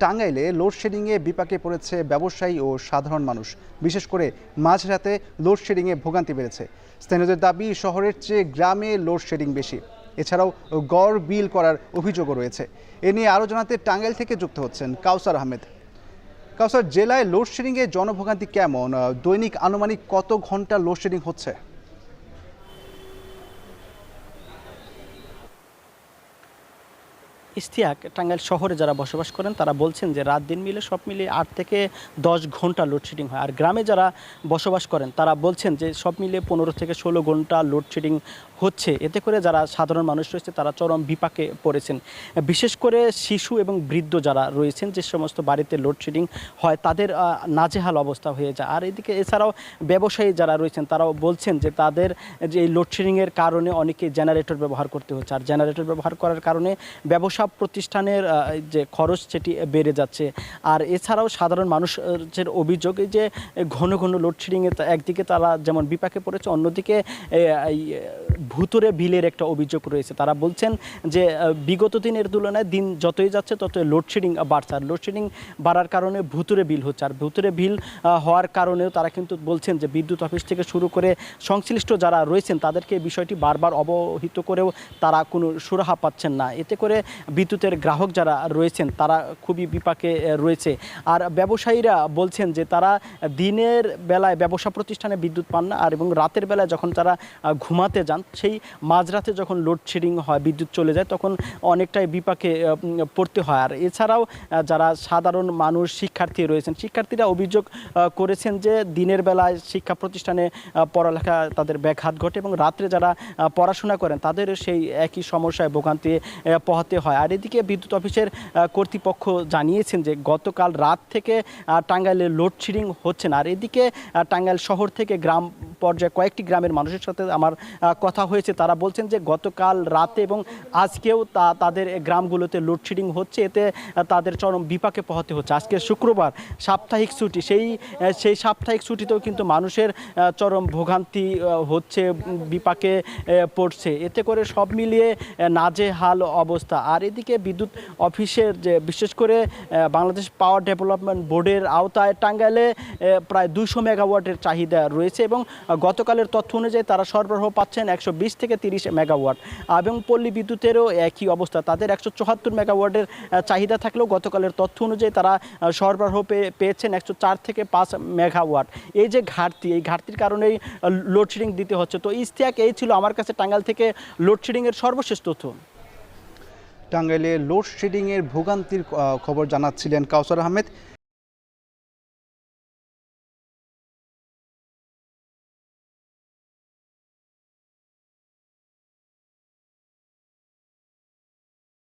টাঙ্গাইলে লোডশেডিংয়ে বিপাকে পড়েছে ব্যবসায়ী ও সাধারণ মানুষ। বিশেষ করে মাঝরাতে লোডশেডিংয়ে ভোগান্তি বেড়েছে। স্থানীয়দের দাবি, শহরের চেয়ে গ্রামে লোডশেডিং বেশি। এছাড়াও গড় বিল করার অভিযোগও রয়েছে। এ নিয়ে আরও জানাতে টাঙ্গাইল থেকে যুক্ত হচ্ছেন কাউসার আহমেদ। কাউসার, জেলায় লোডশেডিংয়ে জনভোগান্তি কেমন? দৈনিক আনুমানিক কত ঘন্টা লোডশেডিং হচ্ছে? ইশতিয়াক, টাঙ্গাইল শহরে যারা বসবাস করেন তারা বলছেন যে রাত দিন মিলে সব মিলিয়ে 8 থেকে 10 ঘন্টা লোডশেডিং হয়। আর গ্রামে যারা বসবাস করেন তারা বলছেন যে সব মিলিয়ে 15 থেকে 16 ঘন্টা লোডশেডিং হচ্ছে। এতে করে যারা সাধারণ মানুষ রয়েছে তারা চরম বিপাকে পড়েছেন। বিশেষ করে শিশু এবং বৃদ্ধ যারা রয়েছেন, যে সমস্ত বাড়িতে লোডশেডিং হয় তাদের নাজেহাল অবস্থা হয়ে যায়। আর এদিকে এছাড়াও ব্যবসায়ী যারা রয়েছেন তারাও বলছেন যে তাদের যে এই লোডশেডিংয়ের কারণে অনেকে জেনারেটর ব্যবহার করতে হচ্ছে। আর জেনারেটর ব্যবহার করার কারণে ব্যবসা প্রতিষ্ঠানের যে খরচ সেটি বেড়ে যাচ্ছে। আর এছাড়াও সাধারণ মানুষের অভিযোগ যে ঘন ঘন লোডশেডিংয়ে একদিকে তারা যেমন বিপাকে পড়েছে, অন্যদিকে ভুতুরে বিলের একটা অভিযোগ রয়েছে। তারা বলছেন যে বিগত দিনের তুলনায় দিন যতই যাচ্ছে ততই লোডশেডিং বাড়ছে। আর লোডশেডিং বাড়ার কারণে ভুতুরে বিল হচ্ছে। আর ভুতুরে বিল হওয়ার কারণেও তারা কিন্তু বলছেন যে বিদ্যুৎ অফিস থেকে শুরু করে সংশ্লিষ্ট যারা রয়েছেন তাদেরকে বিষয়টি বারবার অবহিত করেও তারা কোনো সুরাহা পাচ্ছেন না। এতে করে বিদ্যুতের গ্রাহক যারা রয়েছেন তারা খুবই বিপাকে রয়েছে। আর ব্যবসায়ীরা বলছেন যে তারা দিনের বেলায় ব্যবসা প্রতিষ্ঠানে বিদ্যুৎ পান না, আর এবং রাতের বেলায় যখন তারা ঘুমাতে যান সেই মাঝরাতে যখন লোডশেডিং হয়, বিদ্যুৎ চলে যায়, তখন অনেকটাই বিপাকে পড়তে হয়। আর এছাড়াও যারা সাধারণ মানুষ শিক্ষার্থী রয়েছেন, শিক্ষার্থীরা অভিযোগ করেছেন যে দিনের বেলায় শিক্ষা প্রতিষ্ঠানে পড়ালেখা তাদের ব্যাঘাত ঘটে এবং রাত্রে যারা পড়াশোনা করেন তাদের সেই একই সমস্যায় ভোগান্তি পোহাতে হয়। আর এদিকে বিদ্যুৎ অফিসের কর্তৃপক্ষ জানিয়েছেন যে গতকাল রাত থেকে টাঙ্গাইলে লোডশেডিং হচ্ছে না। আর এদিকে টাঙ্গাইল শহর থেকে গ্রাম পর্যায়ে কয়েকটি গ্রামের মানুষের সাথে আমার কথা হয়েছে। তারা বলছেন যে গতকাল রাতে এবং আজকেও তাদের গ্রামগুলোতে লোডশেডিং হচ্ছে। এতে তাদের চরম বিপাকে পোহাতে হচ্ছে। আজকে শুক্রবার, সাপ্তাহিক ছুটি, সেই সাপ্তাহিক ছুটিতেও কিন্তু মানুষের চরম ভোগান্তি হচ্ছে, বিপাকে পড়ছে। এতে করে সব মিলিয়ে নাজেহাল অবস্থা। আর এদিকে বিদ্যুৎ অফিসের যে বিশেষ করে বাংলাদেশ পাওয়ার ডেভেলপমেন্ট বোর্ডের আওতায় টাঙ্গাইলে প্রায় 200 মেগাওয়াটের চাহিদা রয়েছে এবং গতকালের তথ্য অনুযায়ী তারা সরবরাহ পাচ্ছেন 120 থেকে 30 মেগাওয়াট। এবং পল্লী বিদ্যুতেরও একই অবস্থা, তাদের 174 মেগাওয়াটের চাহিদা থাকলেও গতকালের তথ্য অনুযায়ী তারা সরবরাহ পেয়েছেন 104 থেকে 5 মেগাওয়াট। এই যে ঘাটতি, এই ঘাটতির কারণেই লোডশেডিং দিতে হচ্ছে। তো ইশতিয়াক, এই ছিল আমার কাছে টাঙ্গাইল থেকে লোডশেডিংয়ের সর্বশেষ তথ্য। টাঙ্গাইলে লোডশেডিংয়ের ভোগান্তির খবর জানাচ্ছিলেন কাউসার আহমেদ।